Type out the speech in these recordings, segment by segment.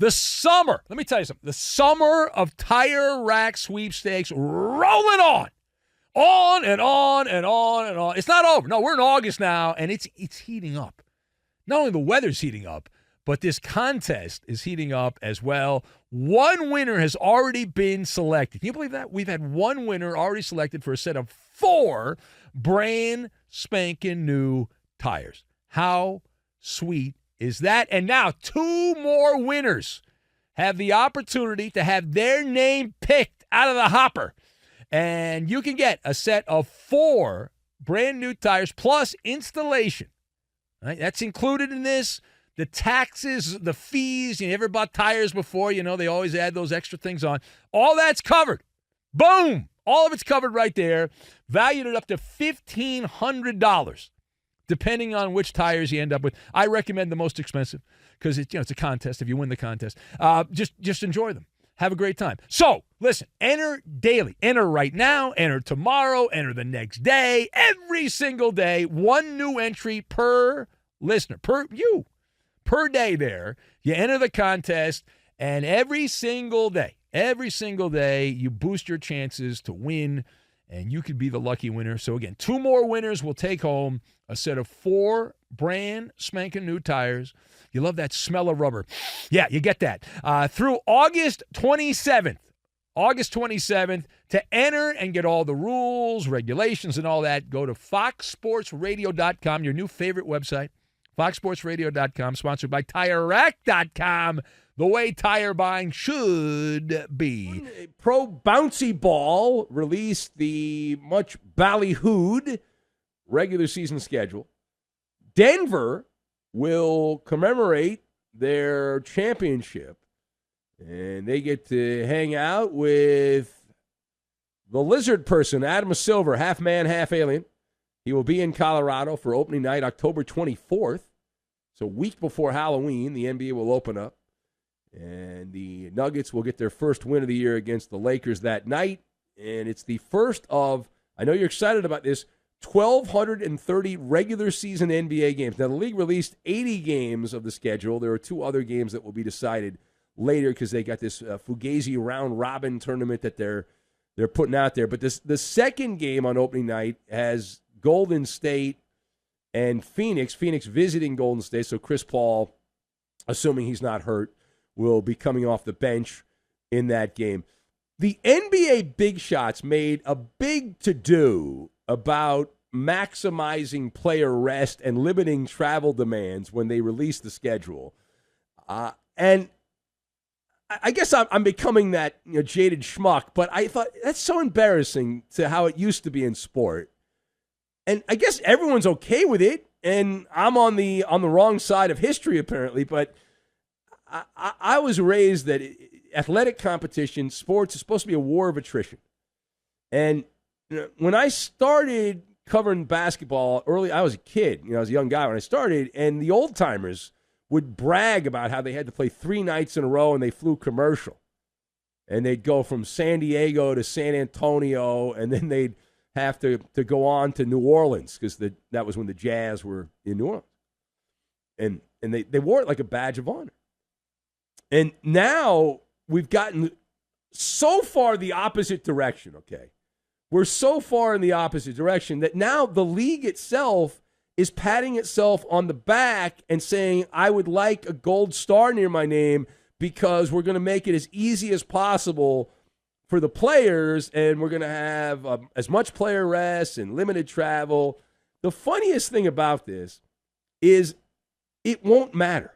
The summer, let me tell you something. The summer of Tire Rack Sweepstakes rolling on. On and on and on and on. It's not over. No, we're in August now, and it's heating up. Not only the weather's heating up, but this contest is heating up as well. One winner has already been selected. Can you believe that? We've had one winner already selected for a set of 4 brand spanking new tires. How sweet is that? And now 2 more winners have the opportunity to have their name picked out of the hopper. And you can get a set of 4 brand new tires plus installation. Right? That's included in this. The taxes, the fees, you ever bought tires before, they always add those extra things on. All that's covered. Boom! All of it's covered right there. Valued at up to $1,500, depending on which tires you end up with. I recommend the most expensive because it's a contest. If you win the contest, just enjoy them. Have a great time. So, listen, enter daily. Enter right now. Enter tomorrow. Enter the next day. Every single day. 1 new entry per listener. Per day there. You enter the contest, and every single day, you boost your chances to win, and you could be the lucky winner. So, again, 2 more winners will take home a set of 4 brand spanking new tires. You love that smell of rubber. Yeah, you get that. Through August 27th. To enter and get all the rules, regulations, and all that, go to foxsportsradio.com, your new favorite website. foxsportsradio.com, sponsored by tirerack.com, the way tire buying should be. Pro Bouncy Ball released the much ballyhooed regular season schedule. Denver will commemorate their championship, and they get to hang out with the lizard person, Adam Silver, half man, half alien. He will be in Colorado for opening night, October 24th. So a week before Halloween, the NBA will open up, and the Nuggets will get their first win of the year against the Lakers that night. And it's the first of, I know you're excited about this, 1,230 regular season NBA games. Now, the league released 80 games of the schedule. There are 2 other games that will be decided later because they got this Fugazi round-robin tournament that they're putting out there. But the second game on opening night has Golden State and Phoenix visiting Golden State. So Chris Paul, assuming he's not hurt, will be coming off the bench in that game. The NBA big shots made a big to-do about maximizing player rest and limiting travel demands when they released the schedule. And I guess I'm becoming that jaded schmuck, but I thought that's so embarrassing to how it used to be in sport. And I guess everyone's okay with it, and I'm on the wrong side of history apparently, but I was raised that athletic competition, sports, is supposed to be a war of attrition. And when I started covering basketball early, I was a kid, I was a young guy when I started, and the old timers would brag about how they had to play 3 nights in a row and they flew commercial. And they'd go from San Diego to San Antonio, and then they'd have to go on to New Orleans because that was when the Jazz were in New Orleans. And they wore it like a badge of honor. And now we've gotten so far the opposite direction, okay? We're so far in the opposite direction that now the league itself is patting itself on the back and saying, I would like a gold star near my name because we're going to make it as easy as possible for the players, and we're going to have as much player rest and limited travel. The funniest thing about this is it won't matter.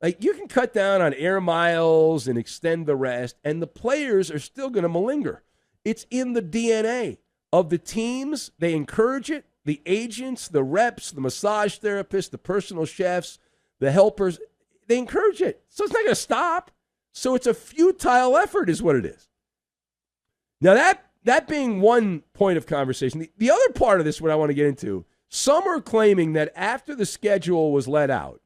Like, you can cut down on air miles and extend the rest, and the players are still going to malinger. It's in the DNA of the teams. They encourage it. The agents, the reps, the massage therapists, the personal chefs, the helpers, they encourage it. So it's not going to stop. So it's a futile effort is what it is. Now, that being one point of conversation, the other part of this, what I want to get into, some are claiming that after the schedule was let out,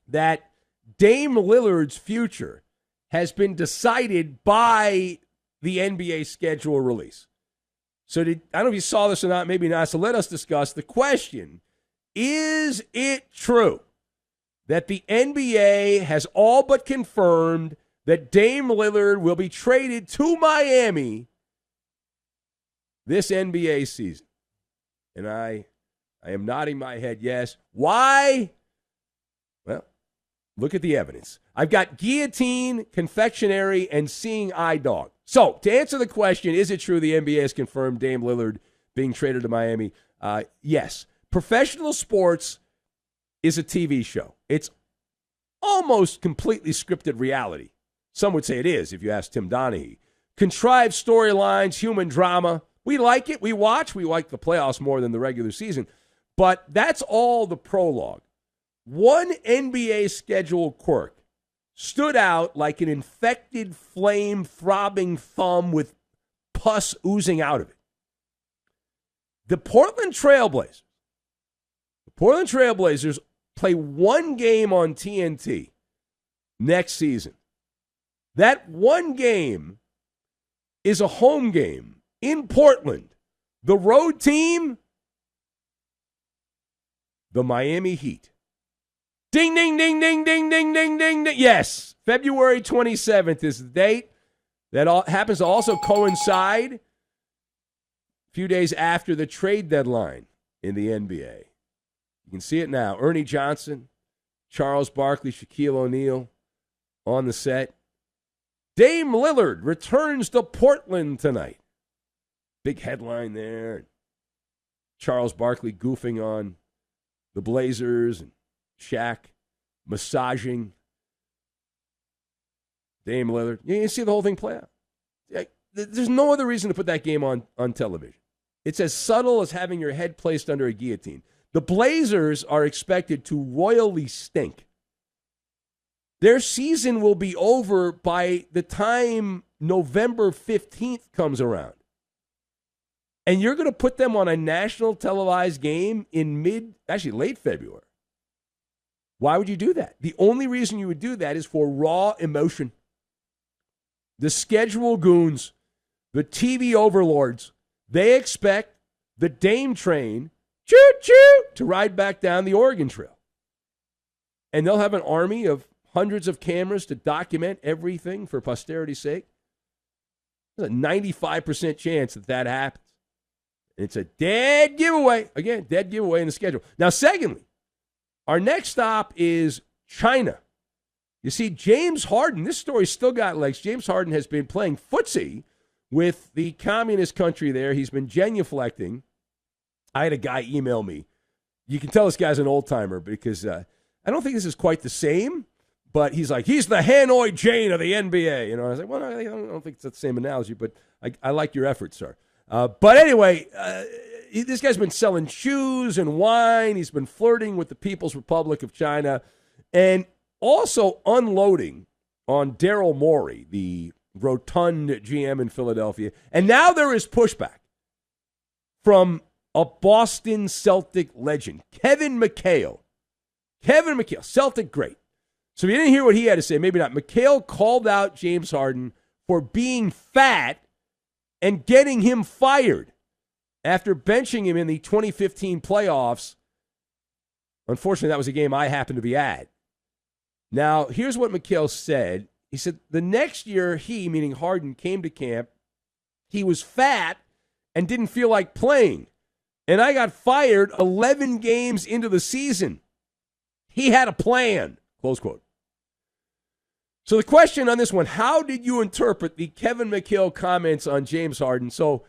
that Dame Lillard's future has been decided by the NBA schedule release. So I don't know if you saw this or not, maybe not. So let us discuss the question. Is it true that the NBA has all but confirmed that Dame Lillard will be traded to Miami this NBA season. And I am nodding my head yes. Why? Well, look at the evidence. I've got Guillotine, Confectionery, and Seeing Eye Dog. So, to answer the question, is it true the NBA has confirmed Dame Lillard being traded to Miami? Yes. Professional sports is a TV show. It's almost completely scripted reality. Some would say it is, if you ask Tim Donaghy. Contrived storylines, human drama. We like it. We watch. We like the playoffs more than the regular season. But that's all the prologue. One NBA schedule quirk stood out like an infected flame throbbing thumb with pus oozing out of it. The Portland Trailblazers play one game on TNT next season. That one game is a home game in Portland. The road team, the Miami Heat. Ding, ding, ding, ding, ding, ding, ding, ding, ding. Yes, February 27th is the date. That happens to also coincide a few days after the trade deadline in the NBA. You can see it now. Ernie Johnson, Charles Barkley, Shaquille O'Neal on the set. Dame Lillard returns to Portland tonight. Big headline there. Charles Barkley goofing on the Blazers and Shaq massaging Dame Lillard. You see the whole thing play out. There's no other reason to put that game on television. It's as subtle as having your head placed under a guillotine. The Blazers are expected to royally stink. Their season will be over by the time November 15th comes around. And you're going to put them on a national televised game in late February. Why would you do that? The only reason you would do that is for raw emotion. The schedule goons, the TV overlords, they expect the Dame train, choo-choo, to ride back down the Oregon Trail. And they'll have an army of hundreds of cameras to document everything for posterity's sake. There's a 95% chance that happens. It's a dead giveaway. Again, dead giveaway in the schedule. Now, secondly, our next stop is China. You see, James Harden, this story's still got legs. James Harden has been playing footsie with the communist country there. He's been genuflecting. I had a guy email me. You can tell this guy's an old-timer because I don't think this is quite the same, but he's like, he's the Hanoi Jane of the NBA. I was like, well, I don't think it's the same analogy, but I like your effort, sir. But anyway, this guy's been selling shoes and wine. He's been flirting with the People's Republic of China and also unloading on Daryl Morey, the rotund GM in Philadelphia. And now there is pushback from a Boston Celtic legend, Kevin McHale. Kevin McHale, Celtic great. So if you didn't hear what he had to say, maybe not. McHale called out James Harden for being fat and getting him fired after benching him in the 2015 playoffs. Unfortunately, that was a game I happened to be at. Now, here's what McHale said. He said, the next year he, meaning Harden, came to camp. He was fat and didn't feel like playing. And I got fired 11 games into the season. He had a plan, close quote. So the question on this one, how did you interpret the Kevin McHale comments on James Harden? So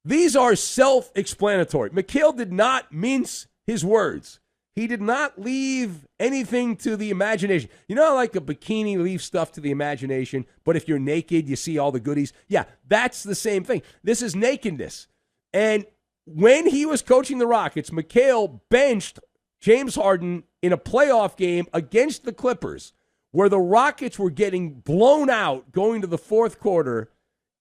these are self-explanatory. McHale did not mince his words. He did not leave anything to the imagination. You know how like a bikini leaves stuff to the imagination, but if you're naked, you see all the goodies? Yeah, that's the same thing. This is nakedness. And when he was coaching the Rockets, McHale benched James Harden in a playoff game against the Clippers where the Rockets were getting blown out going to the fourth quarter,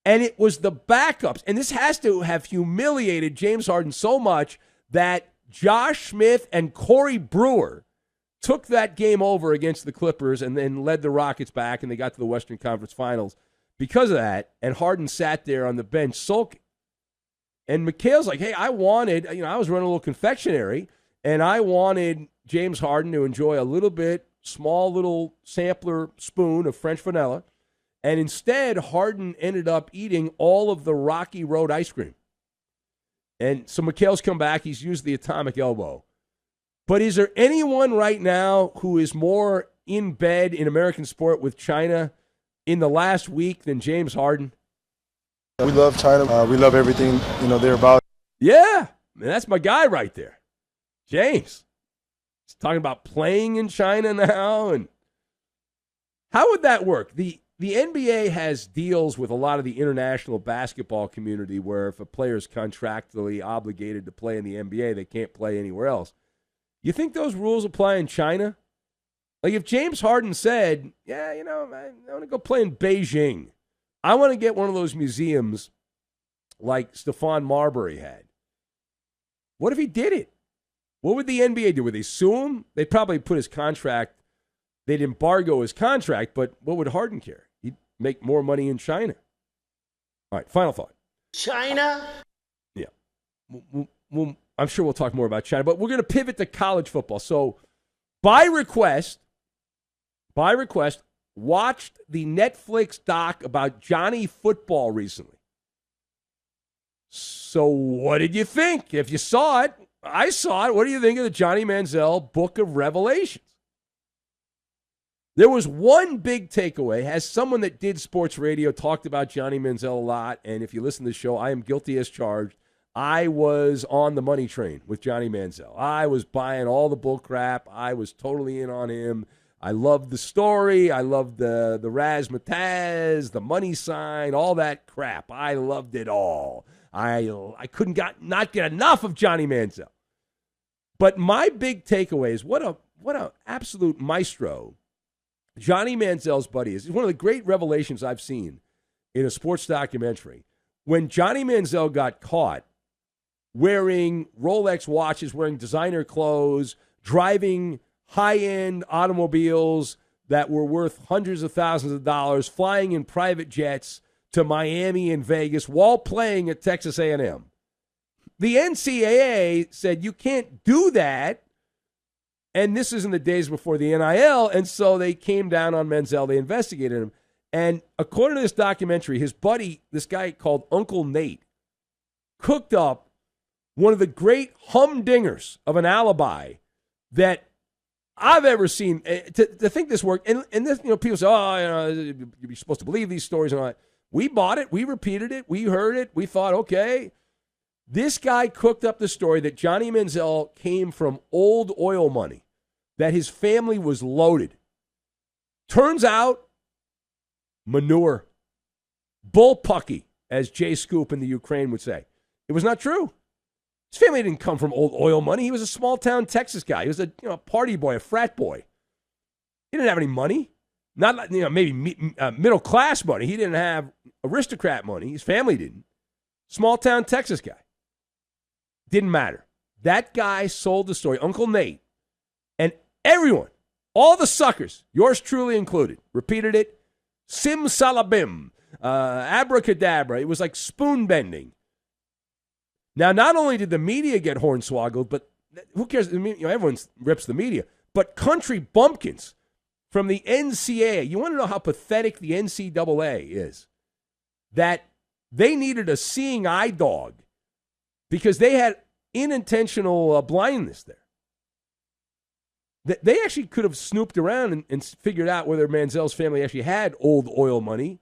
and it was the backups. And this has to have humiliated James Harden so much that Josh Smith and Corey Brewer took that game over against the Clippers and then led the Rockets back, and they got to the Western Conference Finals because of that. And Harden sat there on the bench sulking. And McHale's like, hey, I was running a little confectionery, and I wanted James Harden to enjoy a little bit, small little sampler spoon of French vanilla, and instead Harden ended up eating all of the Rocky Road ice cream. And so Mikhail's come back. He's used the atomic elbow. But is there anyone right now who is more in bed in American sport with China in the last week than James Harden? We love China. We love everything, they're about. Yeah, man, that's my guy right there. James. He's talking about playing in China now. And how would that work? The NBA has deals with a lot of the international basketball community where if a player is contractually obligated to play in the NBA, they can't play anywhere else. You think those rules apply in China? Like if James Harden said, yeah, I want to go play in Beijing. I want to get one of those museums like Stephon Marbury had. What if he did it? What would the NBA do? Would they sue him? They'd probably put his contract, they'd embargo his contract, but what would Harden care? He'd make more money in China. All right, final thought. China? Yeah. I'm sure we'll talk more about China, but we're going to pivot to college football. So by request, watched the Netflix doc about Johnny Football recently. So what did you think? If you saw it, I saw it. What do you think of the Johnny Manziel Book of Revelations? There was one big takeaway. As someone that did sports radio, talked about Johnny Manziel a lot, and if you listen to the show, I am guilty as charged. I was on the money train with Johnny Manziel. I was buying all the bull crap. I was totally in on him. I loved the story. I loved the razzmatazz, the money sign, all that crap. I loved it all. I couldn't not get enough of Johnny Manziel. But my big takeaway is what a absolute maestro Johnny Manziel's buddy is. It's one of the great revelations I've seen in a sports documentary. When Johnny Manziel got caught wearing Rolex watches, wearing designer clothes, driving high-end automobiles that were worth hundreds of thousands of dollars, flying in private jets to Miami and Vegas while playing at Texas A&M. The NCAA said you can't do that, and this is in the days before the NIL, and so they came down on Manziel. They investigated him, and according to this documentary, his buddy, this guy called Uncle Nate, cooked up one of the great humdingers of an alibi that I've ever seen. To think this worked, and this, people say, you're supposed to believe these stories and all that. We bought it. We repeated it. We heard it. We thought, okay. This guy cooked up the story that Johnny Manziel came from old oil money, that his family was loaded. Turns out, manure. Bullpucky, as Jay Scoop in the Ukraine would say. It was not true. His family didn't come from old oil money. He was a small-town Texas guy. He was a party boy, a frat boy. He didn't have any money. Not maybe middle-class money. He didn't have aristocrat money. His family didn't. Small-town Texas guy. Didn't matter. That guy sold the story, Uncle Nate, and everyone, all the suckers, yours truly included, repeated it. Simsalabim, abracadabra. It was like spoon bending. Now, not only did the media get hornswoggled, but who cares? Everyone rips the media. But country bumpkins from the NCAA, you want to know how pathetic the NCAA is, that they needed a seeing eye dog because they had unintentional blindness there. They actually could have snooped around and figured out whether Manziel's family actually had old oil money.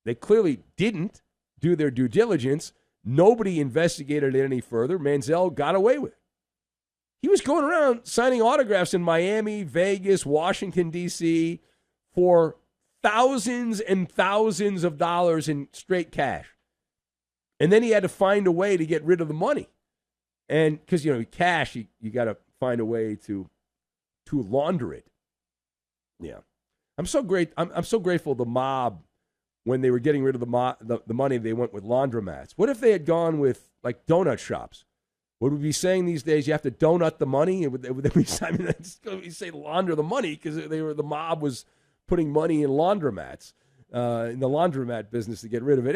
They clearly didn't do their due diligence. Nobody investigated it any further. Manziel got away with it. He was going around signing autographs in Miami, Vegas, Washington, D.C. for thousands and thousands of dollars in straight cash. And then he had to find a way to get rid of the money. And because, cash, you got to find a way to launder it. Yeah. I'm so grateful the mob, when they were getting rid of the money, they went with laundromats. What if they had gone with, like, donut shops? Would we be saying these days you have to donut the money? Would they be say launder the money because the mob was putting money in laundromats, in the laundromat business to get rid of it?